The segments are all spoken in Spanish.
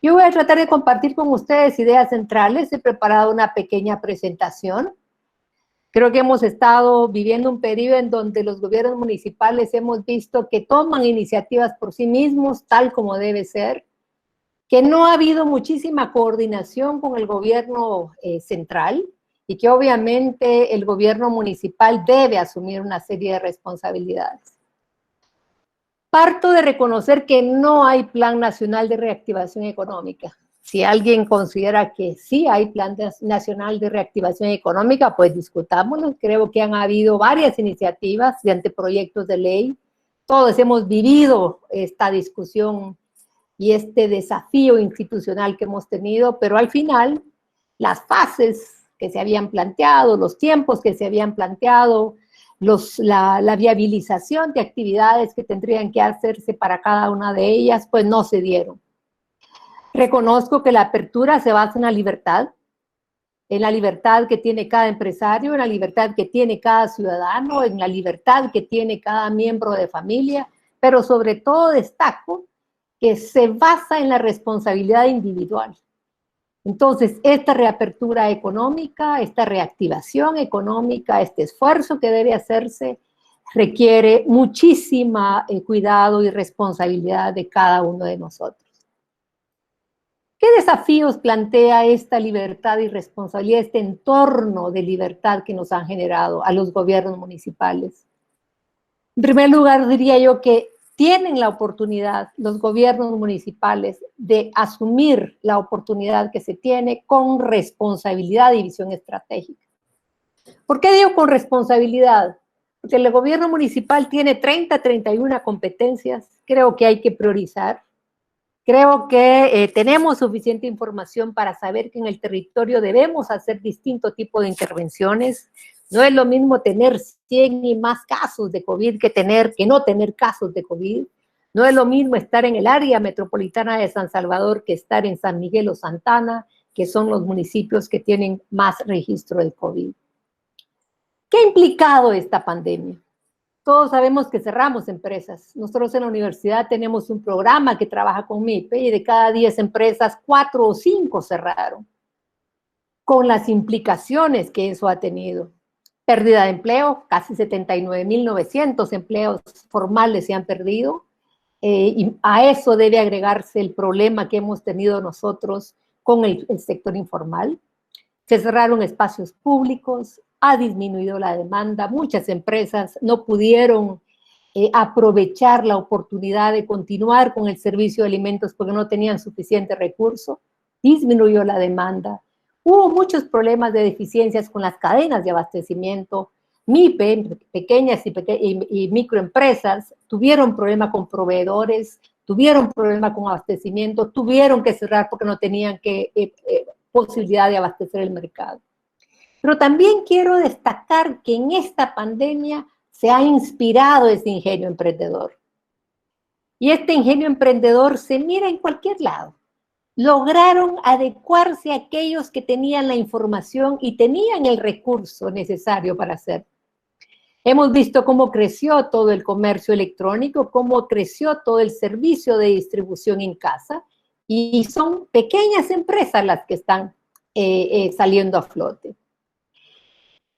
Yo voy a tratar de compartir con ustedes ideas centrales. He preparado una pequeña presentación. Creo que hemos estado viviendo un periodo en donde los gobiernos municipales hemos visto que toman iniciativas por sí mismos, tal como debe ser, que no ha habido muchísima coordinación con el gobierno central y que obviamente el gobierno municipal debe asumir una serie de responsabilidades. Parto de reconocer que no hay Plan Nacional de Reactivación Económica. Si alguien considera que sí hay Plan Nacional de Reactivación Económica, pues discutámoslo. Creo que han habido varias iniciativas de anteproyectos de ley. Todos hemos vivido esta discusión y este desafío institucional que hemos tenido, pero al final las fases que se habían planteado, los tiempos que se habían planteado, la viabilización de actividades que tendrían que hacerse para cada una de ellas, pues no se dieron. Reconozco que la apertura se basa en la libertad que tiene cada empresario, en la libertad que tiene cada ciudadano, en la libertad que tiene cada miembro de familia, pero sobre todo destaco que se basa en la responsabilidad individual. Entonces, esta reapertura económica, esta reactivación económica, este esfuerzo que debe hacerse, requiere muchísima cuidado y responsabilidad de cada uno de nosotros. ¿Qué desafíos plantea esta libertad y responsabilidad, este entorno de libertad que nos han generado a los gobiernos municipales? En primer lugar, diría yo que tienen la oportunidad, los gobiernos municipales, de asumir la oportunidad que se tiene con responsabilidad y visión estratégica. ¿Por qué digo con responsabilidad? Porque el gobierno municipal tiene 31 competencias, creo que hay que priorizar. Creo que tenemos suficiente información para saber que en el territorio debemos hacer distinto tipo de intervenciones. No es lo mismo tener 100 y más casos de COVID que no tener casos de COVID. No es lo mismo estar en el área metropolitana de San Salvador que estar en San Miguel o Santana, que son los municipios que tienen más registro de COVID. ¿Qué ha implicado esta pandemia? Todos sabemos que cerramos empresas. Nosotros en la universidad tenemos un programa que trabaja con MIPE y de cada 10 empresas, 4 o 5 cerraron, con las implicaciones que eso ha tenido. Pérdida de empleo, casi 79.900 empleos formales se han perdido, y a eso debe agregarse el problema que hemos tenido nosotros con el sector informal. Se cerraron espacios públicos, ha disminuido la demanda, muchas empresas no pudieron aprovechar la oportunidad de continuar con el servicio de alimentos porque no tenían suficiente recurso, disminuyó la demanda, hubo muchos problemas de deficiencias con las cadenas de abastecimiento, MIPE, pequeñas y microempresas, tuvieron problemas con proveedores, tuvieron problemas con abastecimiento, tuvieron que cerrar porque no tenían posibilidad de abastecer el mercado. Pero también quiero destacar que en esta pandemia se ha inspirado ese ingenio emprendedor. Y este ingenio emprendedor se mira en cualquier lado. Lograron adecuarse a aquellos que tenían la información y tenían el recurso necesario para hacerlo. Hemos visto cómo creció todo el comercio electrónico, cómo creció todo el servicio de distribución en casa, y son pequeñas empresas las que están saliendo a flote.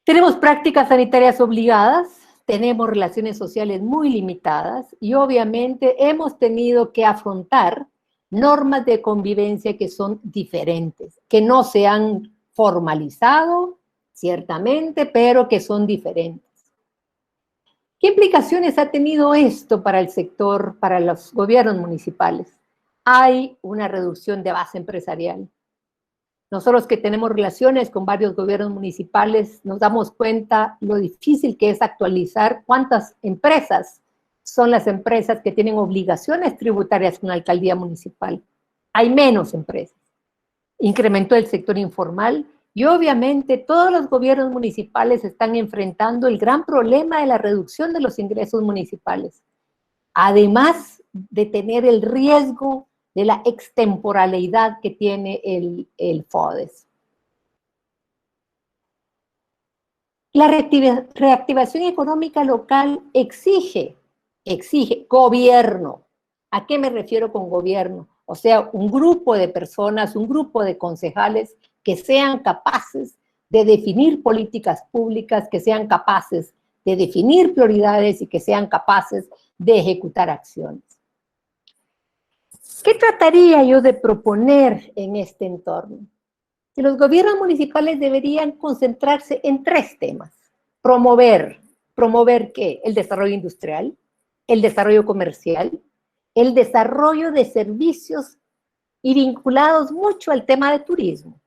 Tenemos prácticas sanitarias obligadas, tenemos relaciones sociales muy limitadas y obviamente hemos tenido que afrontar normas de convivencia que son diferentes, que no se han formalizado, ciertamente, pero que son diferentes. ¿Qué implicaciones ha tenido esto para el sector, para los gobiernos municipales? Hay una reducción de base empresarial. Nosotros que tenemos relaciones con varios gobiernos municipales nos damos cuenta lo difícil que es actualizar cuántas empresas son las empresas que tienen obligaciones tributarias con la alcaldía municipal. Hay menos empresas. Incrementó el sector informal y obviamente todos los gobiernos municipales están enfrentando el gran problema de la reducción de los ingresos municipales. Además de tener el riesgo de la extemporalidad que tiene el FODES. La reactivación económica local exige gobierno. ¿A qué me refiero con gobierno? O sea, un grupo de personas, un grupo de concejales que sean capaces de definir políticas públicas, que sean capaces de definir prioridades y que sean capaces de ejecutar acciones. ¿Qué trataría yo de proponer en este entorno? Que los gobiernos municipales deberían concentrarse en 3 temas. ¿Promover qué? El desarrollo industrial, el desarrollo comercial, el desarrollo de servicios y vinculados mucho al tema de turismo.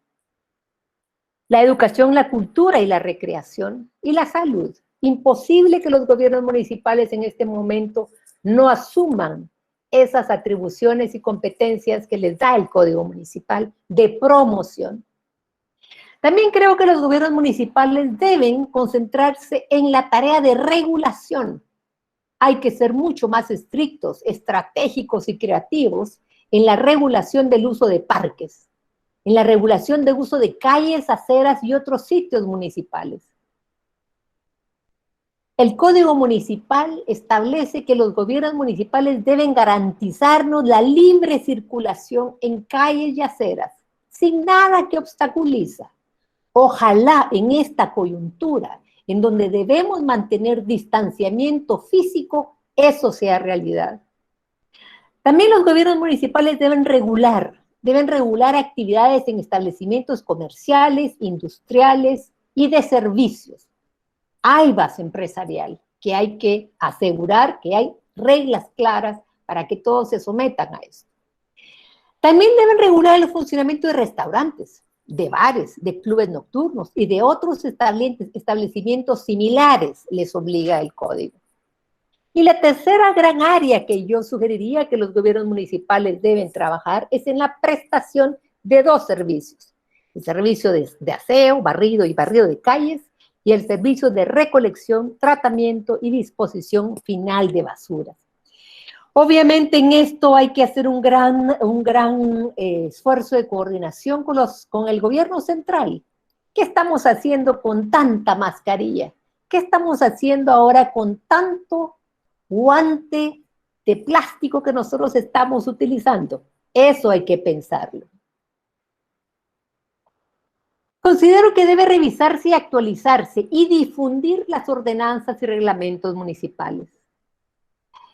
La educación, la cultura y la recreación y la salud. Imposible que los gobiernos municipales en este momento no asuman esas atribuciones y competencias que les da el Código Municipal de promoción. También creo que los gobiernos municipales deben concentrarse en la tarea de regulación. Hay que ser mucho más estrictos, estratégicos y creativos en la regulación del uso de parques, en la regulación del uso de calles, aceras y otros sitios municipales. El Código Municipal establece que los gobiernos municipales deben garantizarnos la libre circulación en calles y aceras, sin nada que obstaculiza. Ojalá en esta coyuntura, en donde debemos mantener distanciamiento físico, eso sea realidad. También los gobiernos municipales deben regular actividades en establecimientos comerciales, industriales y de servicios. Hay base empresarial, que hay que asegurar que hay reglas claras para que todos se sometan a eso. También deben regular el funcionamiento de restaurantes, de bares, de clubes nocturnos y de otros establecimientos similares, les obliga el código. Y la tercera gran área que yo sugeriría que los gobiernos municipales deben trabajar es en la prestación de 2 servicios. El servicio de aseo, barrido de calles, y el servicio de recolección, tratamiento y disposición final de basuras. Obviamente en esto hay que hacer un gran esfuerzo de coordinación con el gobierno central. ¿Qué estamos haciendo con tanta mascarilla? ¿Qué estamos haciendo ahora con tanto guante de plástico que nosotros estamos utilizando? Eso hay que pensarlo. Considero que debe revisarse y actualizarse y difundir las ordenanzas y reglamentos municipales.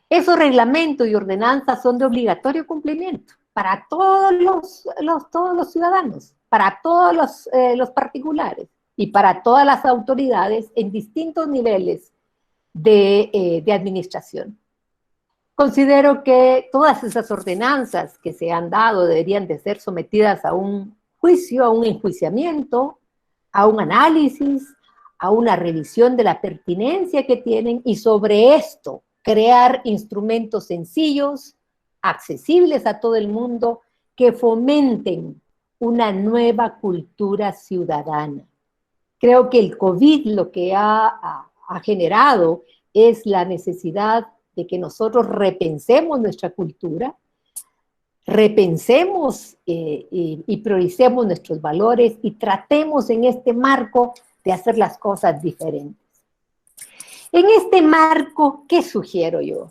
Esos reglamentos y ordenanzas son de obligatorio cumplimiento para todos los ciudadanos, para todos los particulares y para todas las autoridades en distintos niveles de administración. Considero que todas esas ordenanzas que se han dado deberían de ser sometidas a un juicio, a un enjuiciamiento, a un análisis, a una revisión de la pertinencia que tienen y sobre esto crear instrumentos sencillos, accesibles a todo el mundo, que fomenten una nueva cultura ciudadana. Creo que el COVID lo que ha generado es la necesidad de que nosotros repensemos nuestra cultura, repensemos y prioricemos nuestros valores y tratemos en este marco de hacer las cosas diferentes. En este marco, ¿qué sugiero yo?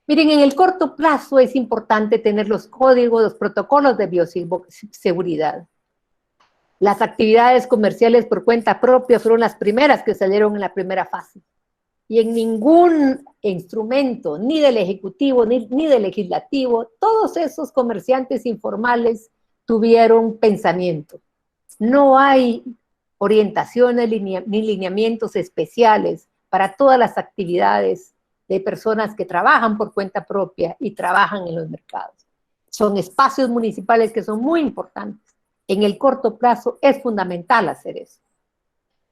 Miren, en el corto plazo es importante tener los códigos, los protocolos de bioseguridad. Las actividades comerciales por cuenta propia fueron las primeras que salieron en la primera fase. Y en ningún instrumento, ni del Ejecutivo, ni del Legislativo, todos esos comerciantes informales tuvieron pensamiento. No hay orientaciones ni lineamientos especiales para todas las actividades de personas que trabajan por cuenta propia y trabajan en los mercados. Son espacios municipales que son muy importantes. En el corto plazo es fundamental hacer eso.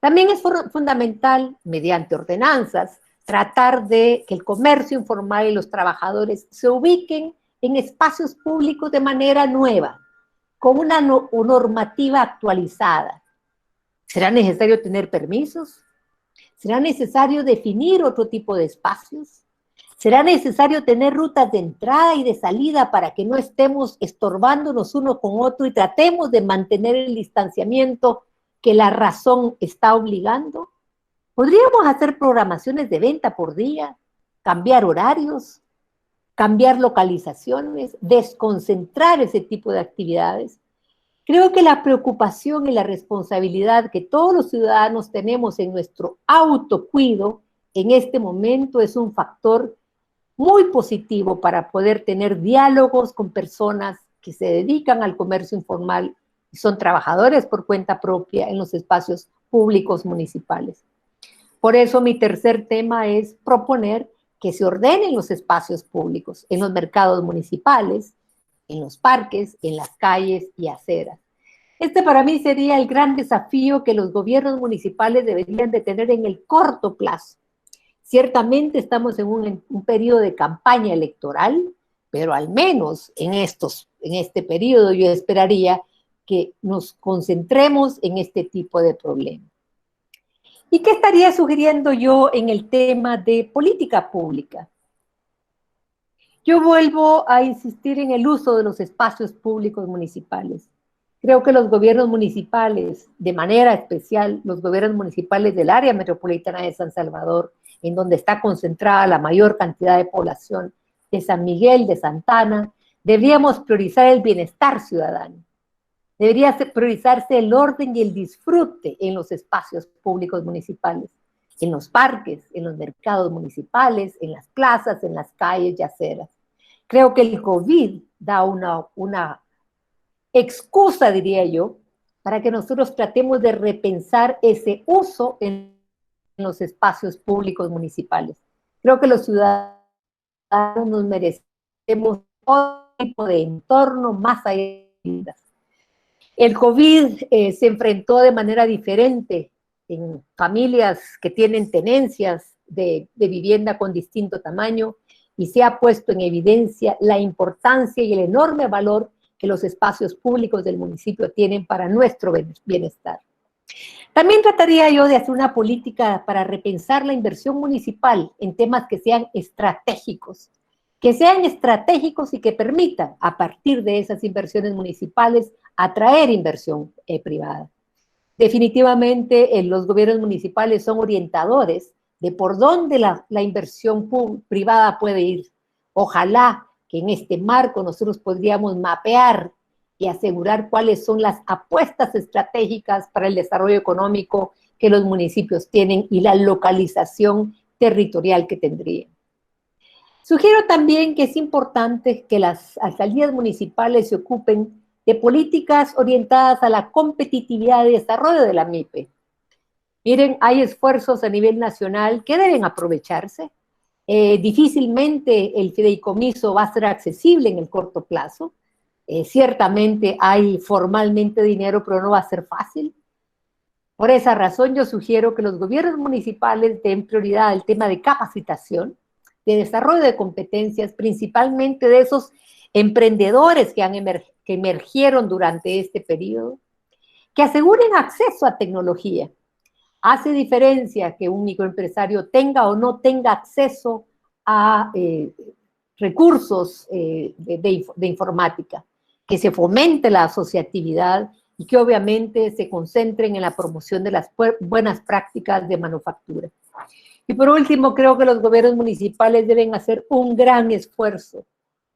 También es fundamental, mediante ordenanzas, tratar de que el comercio informal y los trabajadores se ubiquen en espacios públicos de manera nueva, con una normativa actualizada. ¿Será necesario tener permisos? ¿Será necesario definir otro tipo de espacios? ¿Será necesario tener rutas de entrada y de salida para que no estemos estorbándonos uno con otro y tratemos de mantener el distanciamiento que la razón está obligando? ¿Podríamos hacer programaciones de venta por día, cambiar horarios, cambiar localizaciones, desconcentrar ese tipo de actividades. Creo que la preocupación y la responsabilidad que todos los ciudadanos tenemos en nuestro autocuido en este momento es un factor muy positivo para poder tener diálogos con personas que se dedican al comercio informal y son trabajadores por cuenta propia en los espacios públicos municipales. Por eso mi tercer tema es proponer que se ordenen los espacios públicos en los mercados municipales, en los parques, en las calles y aceras. Este para mí sería el gran desafío que los gobiernos municipales deberían de tener en el corto plazo. Ciertamente estamos en un periodo de campaña electoral, pero al menos en este periodo yo esperaría que nos concentremos en este tipo de problemas. ¿Y qué estaría sugiriendo yo en el tema de política pública? Yo vuelvo a insistir en el uso de los espacios públicos municipales. Creo que los gobiernos municipales, de manera especial los gobiernos municipales del área metropolitana de San Salvador, en donde está concentrada la mayor cantidad de población, de San Miguel, de Santa Ana, deberíamos priorizar el bienestar ciudadano. Debería priorizarse el orden y el disfrute en los espacios públicos municipales, en los parques, en los mercados municipales, en las plazas, en las calles y aceras. Creo que el COVID da una excusa, diría yo, para que nosotros tratemos de repensar ese uso en los espacios públicos municipales. Creo que los ciudadanos nos merecemos todo tipo de entorno más allá de vidas. El COVID se enfrentó de manera diferente en familias que tienen tenencias de vivienda con distinto tamaño y se ha puesto en evidencia la importancia y el enorme valor que los espacios públicos del municipio tienen para nuestro bienestar. También trataría yo de hacer una política para repensar la inversión municipal en temas que sean estratégicos y que permitan, a partir de esas inversiones municipales, atraer inversión privada. Definitivamente, los gobiernos municipales son orientadores de por dónde la inversión privada puede ir. Ojalá que en este marco nosotros podríamos mapear y asegurar cuáles son las apuestas estratégicas para el desarrollo económico que los municipios tienen y la localización territorial que tendrían. Sugiero también que es importante que las alcaldías municipales se ocupen de políticas orientadas a la competitividad y desarrollo de la MIPE. Miren, hay esfuerzos a nivel nacional que deben aprovecharse. Difícilmente el fideicomiso va a ser accesible en el corto plazo. Ciertamente hay formalmente dinero, pero no va a ser fácil. Por esa razón yo sugiero que los gobiernos municipales den prioridad al tema de capacitación, de desarrollo de competencias, principalmente de esos emprendedores que emergieron durante este periodo, que aseguren acceso a tecnología. Hace diferencia que un microempresario tenga o no tenga acceso a recursos de informática, que se fomente la asociatividad y que obviamente se concentren en la promoción de las buenas prácticas de manufactura. Y por último, creo que los gobiernos municipales deben hacer un gran esfuerzo,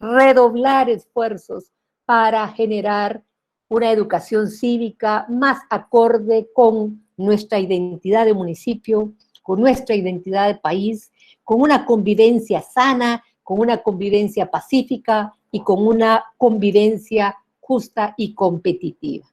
redoblar esfuerzos para generar una educación cívica más acorde con nuestra identidad de municipio, con nuestra identidad de país, con una convivencia sana, con una convivencia pacífica y con una convivencia justa y competitiva.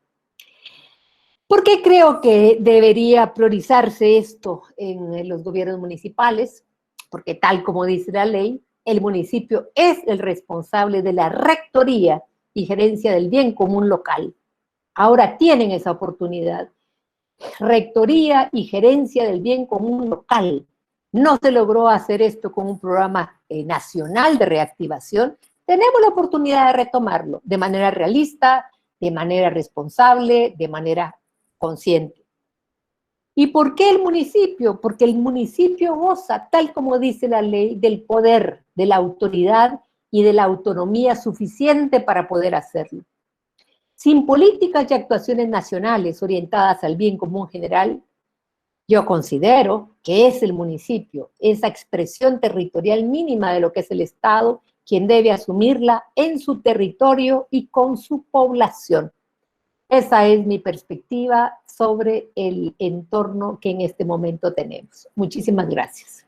¿Por qué creo que debería priorizarse esto en los gobiernos municipales? Porque tal como dice la ley, el municipio es el responsable de la rectoría y gerencia del bien común local. Ahora tienen esa oportunidad. Rectoría y gerencia del bien común local. No se logró hacer esto con un programa nacional de reactivación. Tenemos la oportunidad de retomarlo de manera realista, de manera responsable, de manera consciente. ¿Y por qué el municipio? Porque el municipio goza, tal como dice la ley, del poder, de la autoridad y de la autonomía suficiente para poder hacerlo. Sin políticas y actuaciones nacionales orientadas al bien común general, yo considero que es el municipio, esa expresión territorial mínima de lo que es el Estado, quien debe asumirla en su territorio y con su población. Esa es mi perspectiva sobre el entorno que en este momento tenemos. Muchísimas gracias.